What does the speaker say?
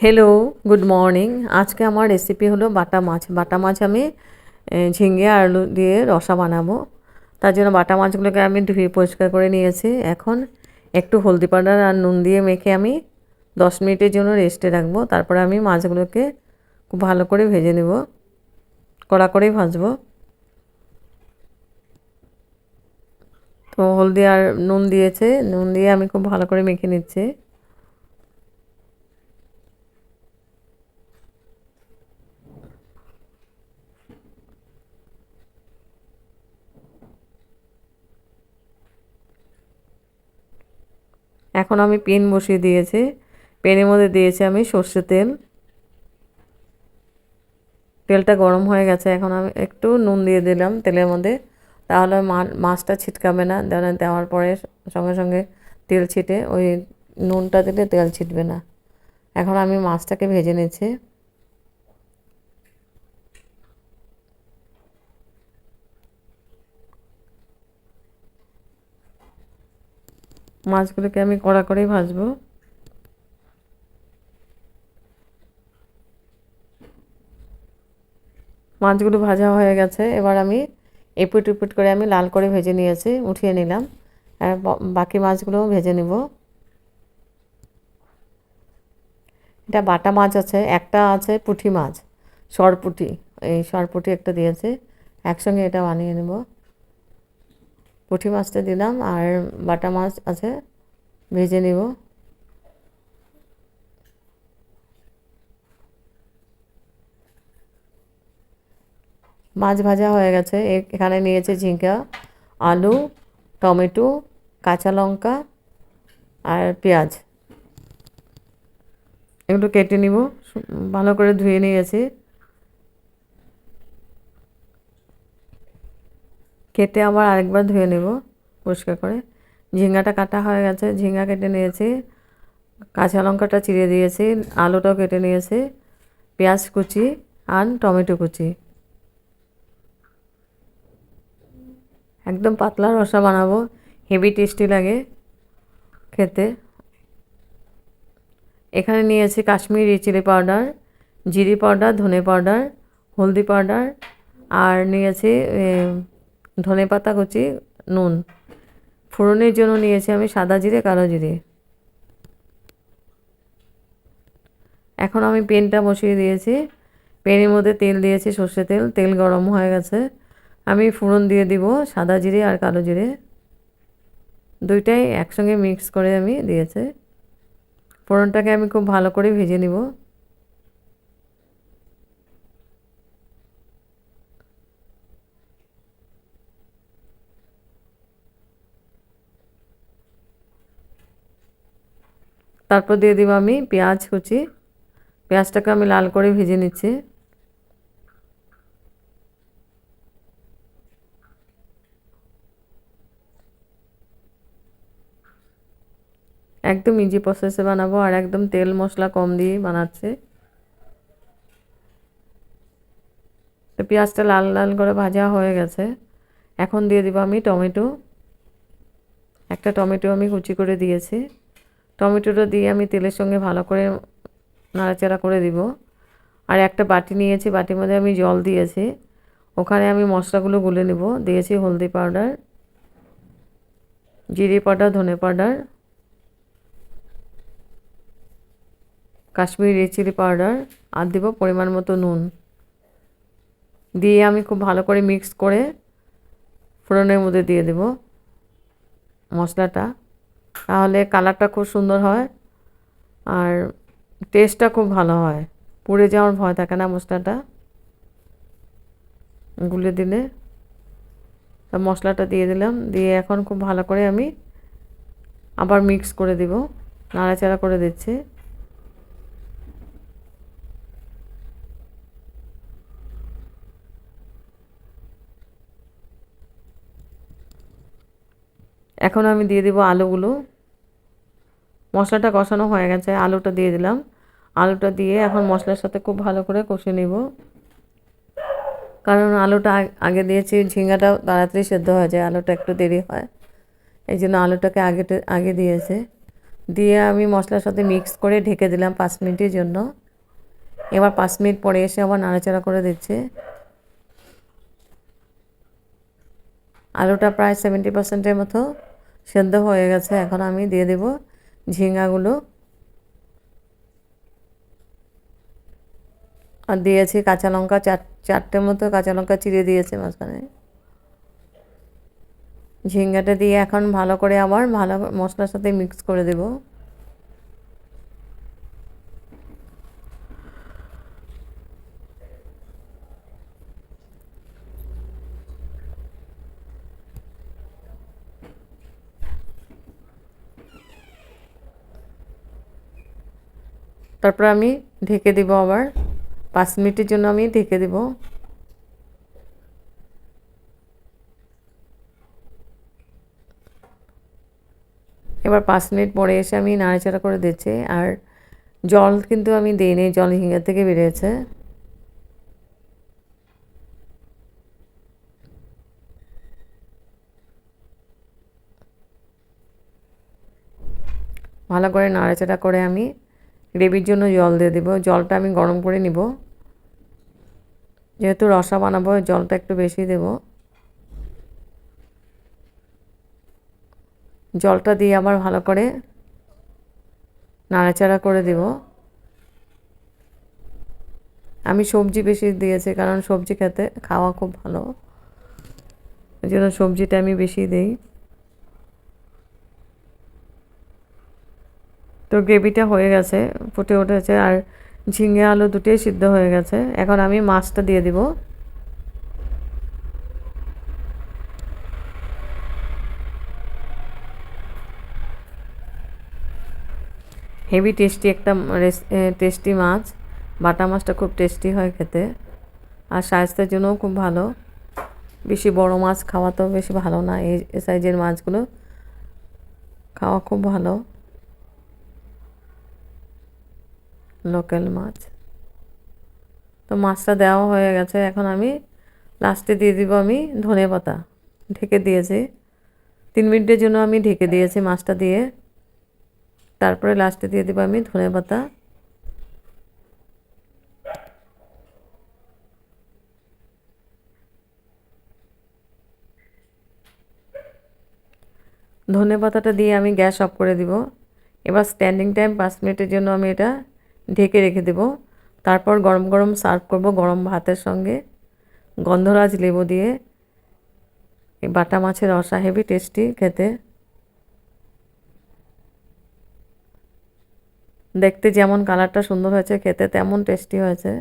Hello, good morning. আজকে আমার recipe হলো বাটা মাছ। বাটা মাছ আমি ঝিঙে আর আলু দিয়ে রসা বানাবো। তার জন্য বাটা মাছগুলোকে আমি ধুয়ে পরিষ্কার করে নিয়েছি। এখন একটু হলদি পাউডার আর নুন দিয়ে মেখে আমি 10 মিনিটের জন্য রেস্টে রাখবো। তারপরে আমি মাছগুলোকে খুব ভালো করে ভেজে নেব, কড়া করেই ভাজবো। তো হলদি আর নুন দিয়েছে, নুন দিয়ে আমি খুব ভালো করে মেখে নিচ্ছি। এখন আমি পেন বসিয়ে দিয়েছি। পেনের মধ্যে দিয়েছি আমি সর্ষের তেল। তেলটা গরম হয়ে গেছে, এখন আমি একটু নুন দিয়ে দিলাম তেলের মধ্যে, তাহলে মাছটা ছিটকাবে না। দেওয়ার পরে সঙ্গে সঙ্গে তেল ছিটে, ওই নুনটা দিলে তেল ছিটবে না। এখন আমি মাছটাকে ভেজে নিচ্ছি। মাছগুলোকে আমি কড়া করেই ভাজবো। মাছগুলো ভাজা হয়ে গেছে, এবার আমি এপুট উপুট করে আমি লাল করে ভেজে নিয়েছি, উঠিয়ে নিলাম। আর বাকি মাছগুলোও ভেজে নিব। এটা বাটা মাছ আছে, একটা আছে পুঁটি মাছ, সরপুঁটি। এই সরপুঁটি একটা দিয়েছে, একসঙ্গে এটা বানিয়ে নেব। পুঁটি মাছটা দিলাম আর বাটা মাছ আছে, ভেজে নেব। মাছ ভাজা হয়ে গেছে। এখানে নিয়েছে ঝিঙ্গা, আলু, টমেটো, কাঁচা লঙ্কা আর পেঁয়াজ। এগুলো কেটে নিব, ভালো করে ধুয়ে নিয়েছি। কেটে আবার আরেকবার ধুয়ে নেব পরিষ্কার করে। ঝিঙ্গাটা কাটা হয়ে গেছে, ঝিঙ্গা কেটে নিয়েছি, কাঁচা লঙ্কাটা চিড়ে দিয়েছি, আলুটাও কেটে নিয়েছি, পেঁয়াজ কুচি আর টমেটো কুচি। একদম পাতলা রসা বানাবো, হেভি টেস্টি লাগে খেতে। এখানে নিয়েছি কাশ্মীরি চিলি পাউডার, জিরে পাউডার, ধনে পাউডার, হলদি পাউডার, আর নিয়েছি ধনে পাতা কুচি, নুন। ফোড়নের জন্য নিয়েছি আমি সাদা জিরে, কালো জিরে। এখন আমি পেনটা বসিয়ে দিয়েছি। পেনের মধ্যে তেল দিয়েছি, সর্ষে তেল। তেল গরম হয়ে গেছে, আমি ফোড়ন দিয়ে দিব সাদা জিরে আর কালো জিরে, দুইটাই একসঙ্গে মিক্স করে আমি দিয়েছি। ফোড়নটাকে আমি খুব ভালো করে ভেজে নিব। তারপর দিয়ে দিব আমি পেঁয়াজ কুচি। পেঁয়াজটাকে আমি লাল করে ভেজে নিচ্ছি। একদম ইজি প্রসেসে বানাবো আর একদম তেল মশলা কম দিয়ে বানাচ্ছি। তো পেঁয়াজটা লাল লাল করে ভাজা হয়ে গেছে, এখন দিয়ে দিব আমি টমেটো। একটা টমেটো আমি কুচি করে দিয়েছি। টমেটোটা দিয়ে আমি তেলের সঙ্গে ভালো করে নাড়াচাড়া করে দিব। আর একটা বাটি নিয়েছি, বাটির মধ্যে আমি জল দিয়েছি, ওখানে আমি মশলাগুলো গুলে নেব। দিয়েছি হলদি পাউডার, জিরে পাউডার, ধনে powder, Kashmiri red chilli powder, আর দেব পরিমাণ মতো নুন। দিয়ে আমি খুব ভালো করে মিক্স করে ফোড়নের মধ্যে দিয়ে দেব মশলাটা, তাহলে কালারটা খুব সুন্দর হয় আর টেস্টটা খুব ভালো হয়। পুড়ে যাওয়ার ভয় থাকে না মশলাটা গুলে দিলে। তা মশলাটা দিয়ে দিলাম, দিয়ে এখন খুব ভালো করে আমি আবার মিক্স করে দিব, নাড়াচাড়া করে দিচ্ছি। এখন আমি দিয়ে দিব আলুগুলো। মশলাটা কষানো হয়ে গেছে, আলুটা দিয়ে দিলাম। আলুটা দিয়ে এখন মশলার সাথে খুব ভালো করে কষে নিব, কারণ আলুটা আগে দিয়েছি, ঝিঙ্গাটা তাড়াতাড়ি সেদ্ধ হয়ে যায়, আলুটা একটু দেরি হয়, এই জন্য আলুটাকে আগে দিয়েছে। দিয়ে আমি মশলার সাথে মিক্স করে ঢেকে দিলাম 5 মিনিটের জন্য। এবার 5 মিনিট পরে এসে আবার নাড়াচাড়া করে দিচ্ছি। আলুটা প্রায় 70%-এর মতো সেদ্ধ হয়ে গেছে। এখন আমি দিয়ে দেব ঝিঙ্গাগুলো, আর দিয়েছি কাঁচা লঙ্কা, 4টে মতো কাঁচা লঙ্কা চিড়ে দিয়েছি মাঝখানে। ঝিঙ্গাটা দিয়ে এখন ভালো করে আবার ভালো মশলার সাথে মিক্স করে দেব। তারপর আমি ঢেকে দেব, আবার 5 মিনিটের জন্য আমি ঢেকে দেব। এবার 5 মিনিট পরে এসে আমি নাড়াচাড়া করে দিচ্ছি। আর জল কিন্তু আমি দিইনি, জল ঝিঙ্গা থেকে বেরিয়েছে। ভালো করে নাড়াচাড়া করে আমি গ্রেভির জন্য জল দিয়ে দেবো। জলটা আমি গরম করে নিব, যেহেতু রসা বানাবো জলটা একটু বেশি দেব। জলটা দিয়ে আবার ভালো করে নাড়াচাড়া করে দেব। আমি সবজি বেশি দিয়েছি, কারণ সবজি খেতে খাওয়া খুব ভালো, এই জন্য সবজিটা আমি বেশি দিই। তো গ্রেভিটা হয়ে গেছে, ফুটে উঠেছে, আর ঝিঙে আলু দুটোই সিদ্ধ হয়ে গেছে। এখন আমি মাছটা দিয়ে দিব। হেভি টেস্টি একটা টেস্টি মাছ। বাটা মাছটা খুব টেস্টি হয় খেতে, আর স্বাস্থ্যের জন্যও খুব ভালো। বেশি বড় মাছ খাওয়া তো বেশি ভালো না, এই সাইজের মাছগুলো খাওয়া খুব ভালো, লোকাল মাছ। তো মাছটা দেওয়া হয়ে গেছে, এখন আমি লাস্টে দিয়ে দিব আমি ধনেপাতা। ঢেকে দিয়েছি 3 মিনিটের জন্য, আমি ঢেকে দিয়েছি মাছটা দিয়ে। তারপরে লাস্টে দিয়ে দিব আমি ধনেপাতা। ধনেপাতাটা দিয়ে আমি গ্যাস অফ করে দিব। এবার স্ট্যান্ডিং টাইম 5 মিনিটের জন্য আমি এটা ঢেকে রেখে দেব। তারপর গরম গরম সার্ভ করব গরম ভাতের সঙ্গে গন্ধরাজ লেবু দিয়ে। এই বাটা মাছের রসা হেভি টেস্টি খেতে, দেখতে যেমন কালারটা সুন্দর হয়েছে, খেতে তেমন টেস্টি হয়েছে।